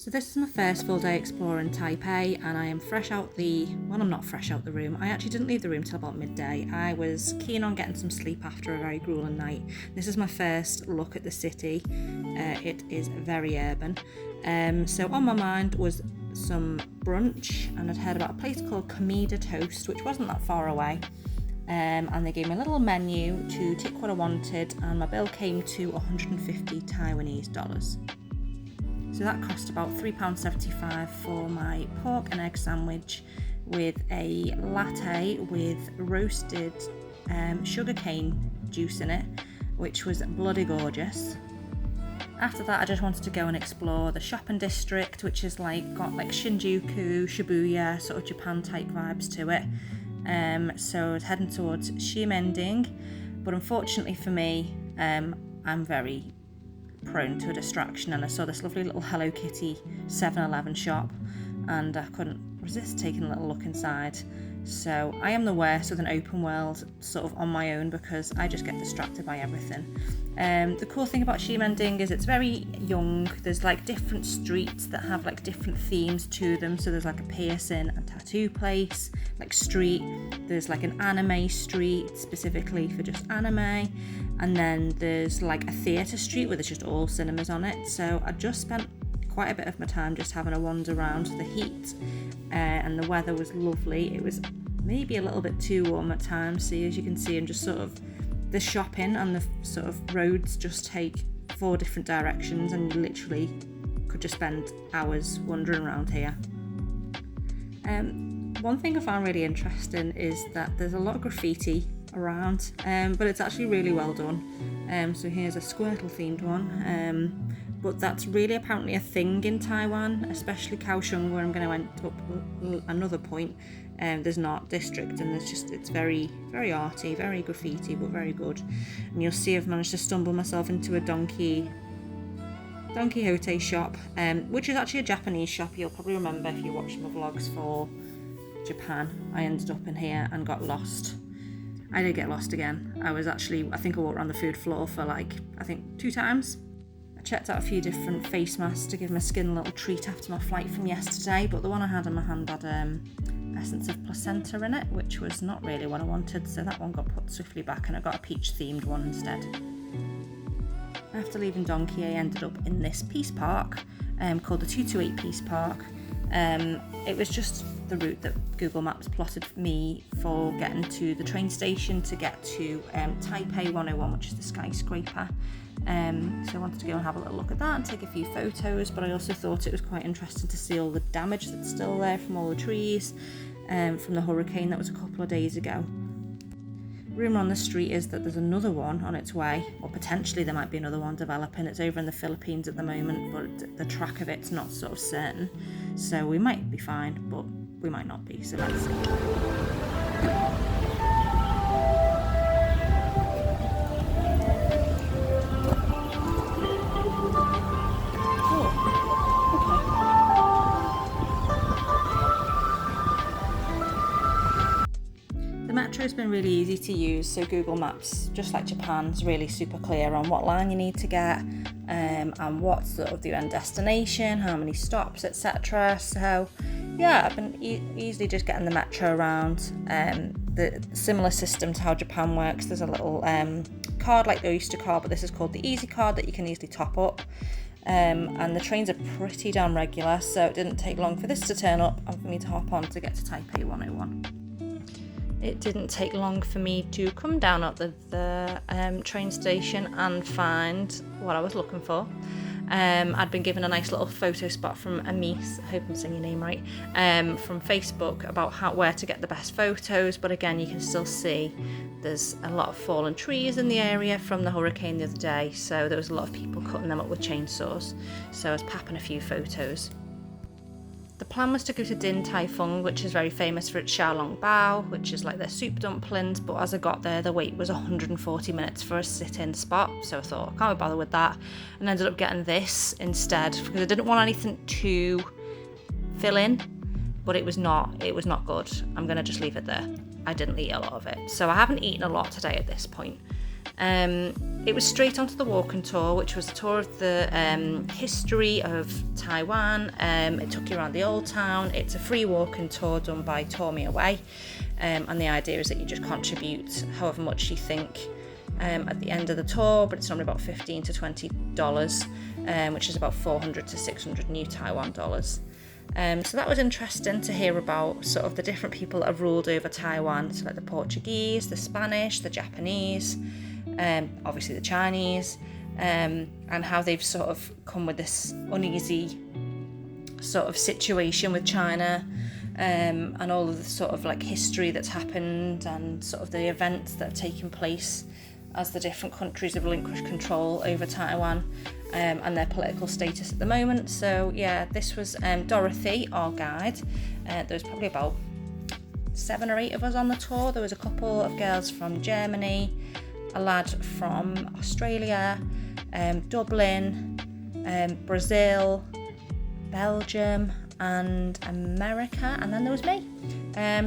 So this is my first full day exploring Taipei, and I am I'm not fresh out the room. I actually didn't leave the room till about midday. I was keen on getting some sleep after a very grueling night. This is my first look at the city. It is very urban. So on my mind was some brunch, and I'd heard about a place called Comida Toast, which wasn't that far away. And they gave me a little menu to tick what I wanted, and my bill came to 150 Taiwanese dollars. So that cost about £3.75 for my pork and egg sandwich with a latte with roasted sugarcane juice in it, which was bloody gorgeous. After that, I just wanted to go and explore the shopping district, which is got Shinjuku, Shibuya, sort of Japan type vibes to it. So I was heading towards Ximending, but unfortunately for me, I'm very prone to a distraction, and I saw this lovely little Hello Kitty 7-Eleven shop, and I couldn't resist taking a little look inside. So I am the worst with an open world sort of on my own, because I just get distracted by everything. The cool thing about Ximending is it's very young. There's different streets that have different themes to them. So there's a piercing and tattoo place, street. There's an anime street specifically for just anime. And then there's a theatre street where there's just all cinemas on it. So I just spent quite a bit of my time just having a wander around. The heat and the weather was lovely. It was maybe a little bit too warm at times. So as you can see, I'm just sort of the shopping and the sort of roads just take 4 different directions, and you literally could just spend hours wandering around here. One thing I found really interesting is that there's a lot of graffiti around, but it's actually really well done. So here's a Squirtle themed one, but that's really apparently a thing in Taiwan, especially Kaohsiung, where I'm going to end up another point. There's an art district, and it's very, very arty, very graffiti, but very good. And you'll see I've managed to stumble myself into a Don Quixote shop, which is actually a Japanese shop. You'll probably remember if you watched my vlogs for Japan. I ended up in here and got lost. I did get lost again. I think I walked around the food floor for 2 times. I checked out a few different face masks to give my skin a little treat after my flight from yesterday, but the one I had in my hand had essence of placenta in it, which was not really what I wanted, so that one got put swiftly back, and I got a peach themed one instead. After leaving Donkey, I ended up in this Peace Park called the 228 Peace Park. It was just the route that Google Maps plotted for me for getting to the train station to get to Taipei 101, which is the skyscraper. So I wanted to go and have a little look at that and take a few photos, but I also thought it was quite interesting to see all the damage that's still there from all the trees from the hurricane that was a couple of days ago. Rumour on the street is that there's another one on its way, or potentially there might be another one developing. It's over in the Philippines at the moment, but the track of it's not sort of certain. So we might be fine, but we might not be, so let's see. The metro has been really easy to use, so Google Maps, just like Japan, is really super clear on what line you need to get and what's sort of the end destination, how many stops, etc. So yeah, I've been easily just getting the metro around. The similar system to how Japan works, there's a little card like the Oyster card, but this is called the Easy card that you can easily top up. And the trains are pretty damn regular, so it didn't take long for this to turn up and for me to hop on to get to Taipei 101. It didn't take long for me to come down at the train station and find what I was looking for. I'd been given a nice little photo spot from Amis, I hope I'm saying your name right, from Facebook about where to get the best photos, but again you can still see there's a lot of fallen trees in the area from the hurricane the other day, so there was a lot of people cutting them up with chainsaws, so I was papping a few photos. The plan was to go to Din Tai Fung, which is very famous for its xiaolong bao, which is like their soup dumplings, but as I got there, the wait was 140 minutes for a sit-in spot, so I thought, I can't be bothered with that, and ended up getting this instead, because I didn't want anything to fill in, but it was not good. I'm going to just leave it there. I didn't eat a lot of it, so I haven't eaten a lot today at this point. It was straight onto the walking tour, which was a tour of the history of Taiwan. It took you around the old town. It's a free walking tour done by Tour Me Away, and the idea is that you just contribute however much you think at the end of the tour, but it's normally about $15 to $20, which is about 400 to 600 new Taiwan dollars. So that was interesting to hear about sort of the different people that have ruled over Taiwan, so like the Portuguese, the Spanish, the Japanese, obviously the Chinese, and how they've sort of come with this uneasy sort of situation with China, and all of the sort of like history that's happened and sort of the events that have taken place as the different countries have relinquished control over Taiwan, and their political status at the moment. So yeah, this was Dorothy, our guide. There was probably about 7 or 8 of us on the tour. There was a couple of girls from Germany, a lad from Australia, Dublin, Brazil, Belgium and America, and then there was me.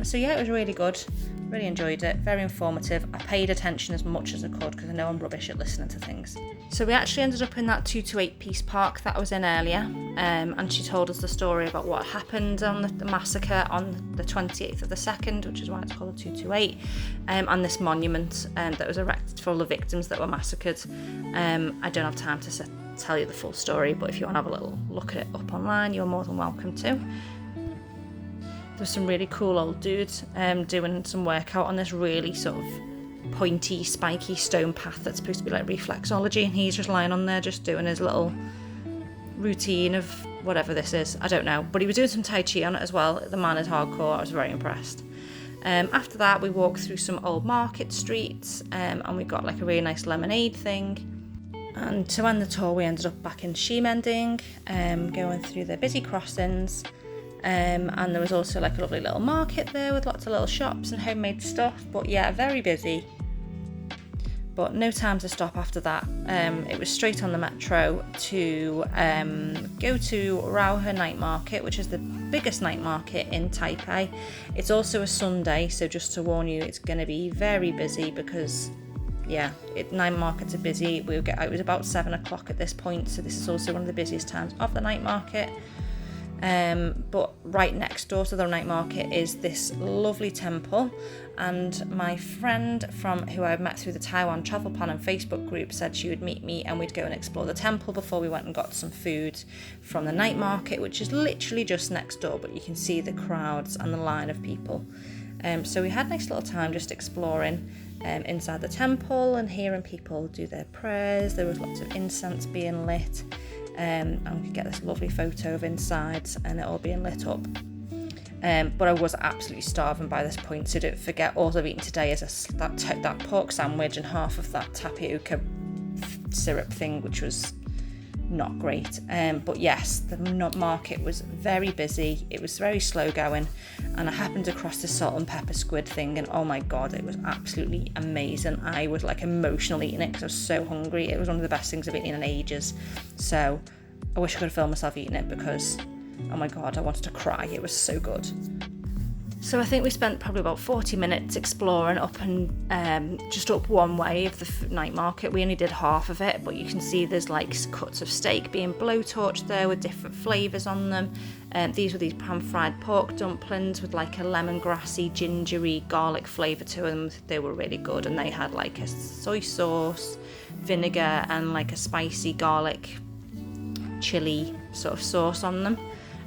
So yeah, it was really good. Really enjoyed it, very informative. I paid attention as much as I could because I know I'm rubbish at listening to things. So we actually ended up in that 2 to 8 piece park that I was in earlier, and she told us the story about what happened on the massacre on the 28th of the 2nd, which is why it's called the 2 to 8, and this monument that was erected for all the victims that were massacred. I don't have time to tell you the full story, but if you want to have a little look at it up online, you're more than welcome to. There's some really cool old dudes doing some workout on this really sort of pointy, spiky stone path that's supposed to be like reflexology, and he's just lying on there just doing his little routine of whatever this is. I don't know, but he was doing some Tai Chi on it as well. The man is hardcore. I was very impressed. After that, we walked through some old market streets, and we got like a really nice lemonade thing. And to end the tour, we ended up back in Ximending, going through the busy crossings. And there was also like a lovely little market there with lots of little shops and homemade stuff. But yeah, very busy. But no time to stop after that. It was straight on the metro to go to Rauhe Night Market, which is the biggest night market in Taipei. It's also a Sunday, so just to warn you, it's going to be very busy because, yeah, night markets are busy. It was about 7 o'clock at this point, so this is also one of the busiest times of the night market. But right next door to the night market is this lovely temple, and my friend who I met through the Taiwan Travel Plan and Facebook group said she would meet me and we'd go and explore the temple before we went and got some food from the night market, which is literally just next door, but you can see the crowds and the line of people. So we had a nice little time just exploring inside the temple and hearing people do their prayers. There was lots of incense being lit. And we could get this lovely photo of inside and it all being lit up. But I was absolutely starving by this point, so don't forget all I've eaten today is that pork sandwich and half of that tapioca syrup thing, which was not great. But yes, the market was very busy. It was very slow going, and I happened across the salt and pepper squid thing, and oh my god, it was absolutely amazing. I was like emotionally eating it because I was so hungry. It was one of the best things I've eaten in ages. So I wish I could have filmed myself eating it because, oh my god, I wanted to cry. It was so good. So I think we spent probably about 40 minutes exploring up and just up one way of the night market. We only did half of it, but you can see there's like cuts of steak being blowtorched there with different flavours on them. These were these pan-fried pork dumplings with like a lemongrassy, gingery, garlic flavour to them. They were really good, and they had like a soy sauce, vinegar and like a spicy garlic chilli sort of sauce on them.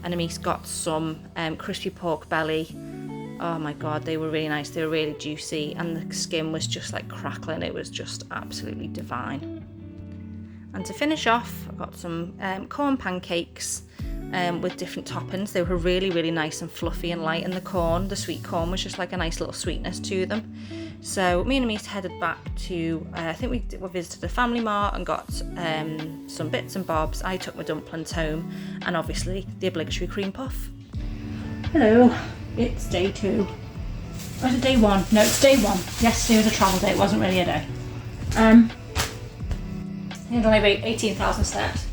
And Amis got some crispy pork belly. Oh my god, they were really nice. They were really juicy, and the skin was just like crackling. It was just absolutely divine. And to finish off, I got some corn pancakes with different toppings. They were really, really nice and fluffy and light, and the sweet corn was just like a nice little sweetness to them. So me and Amis headed back to, I think we visited a family mart and got some bits and bobs. I took my dumplings home, and obviously the obligatory cream puff. Hello. It's day 2. Or is it day 1? No, it's day 1. Yesterday was a travel day, it wasn't really a day. I think only about 18,000 steps.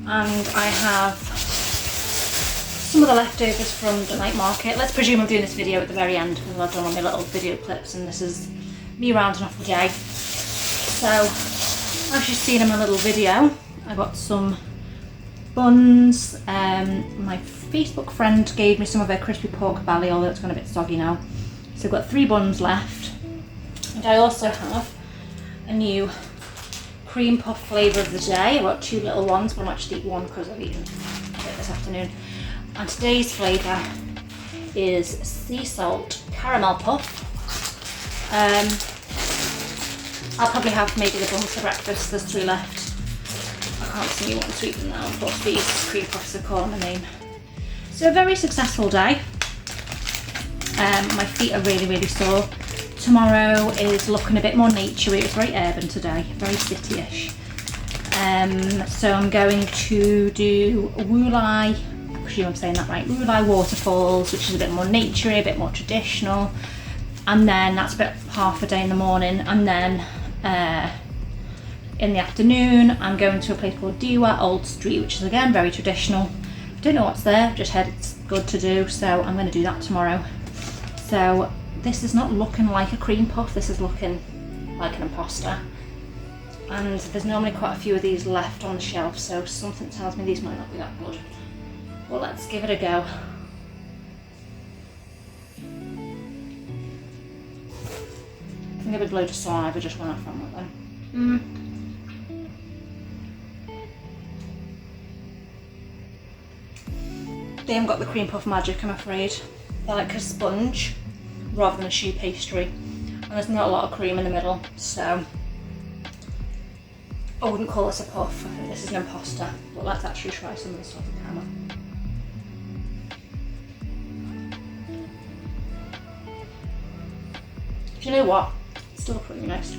And I have some of the leftovers from the night market. Let's presume I'm doing this video at the very end because I've done all my little video clips, and this is me rounding off the day. So, as you've seen in my little video, I got some buns. My Facebook friend gave me some of her crispy pork belly, although it's gone a bit soggy now. So I've got 3 buns left. And I also have a new cream puff flavour of the day. I've got 2 little ones, but I'm actually eating one because I've eaten it this afternoon. And today's flavour is sea salt caramel puff. I'll probably have maybe the buns for breakfast. There's 3 left. I can't see anyone to eat them now. Of course, these cream puffs are calling my name. So a very successful day. My feet are really, really sore. Tomorrow is looking a bit more naturey. It's very urban today, very city-ish. So I'm going to do Wulai, I presume I'm saying that right, Wulai waterfalls, which is a bit more naturey, a bit more traditional. And then that's about half a day in the morning. And then in the afternoon, I'm going to a place called Diwa Old Street, which is again very traditional. I don't know what's there, just heard it's good to do, so I'm going to do that tomorrow. So this is not looking like a cream puff, this is looking like an imposter. And there's normally quite a few of these left on the shelf, so something tells me these might not be that good. Well, let's give it a go. I think a big load of saliva just went off from it then. They haven't got the cream puff magic, I'm afraid. They're like a sponge rather than a choux pastry. And there's not a lot of cream in the middle, so I wouldn't call this a puff. I think this is an imposter. But let's actually try some of this off the camera. Do you know what? It's still pretty nice.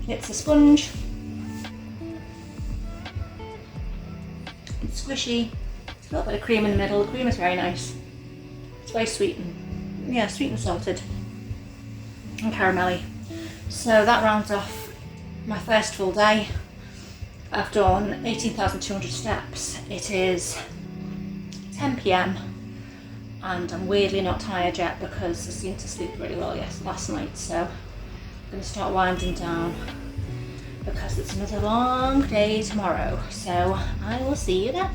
It's a sponge. It's squishy. It's got a bit of cream in the middle. The cream is very nice. It's very sweet and, yeah, sweet and salted and caramelly. So that rounds off my first full day. I've done 18,200 steps. It is 10 PM and I'm weirdly not tired yet because I seemed to sleep really well last night. So I'm going to start winding down because it's another long day tomorrow. So I will see you then.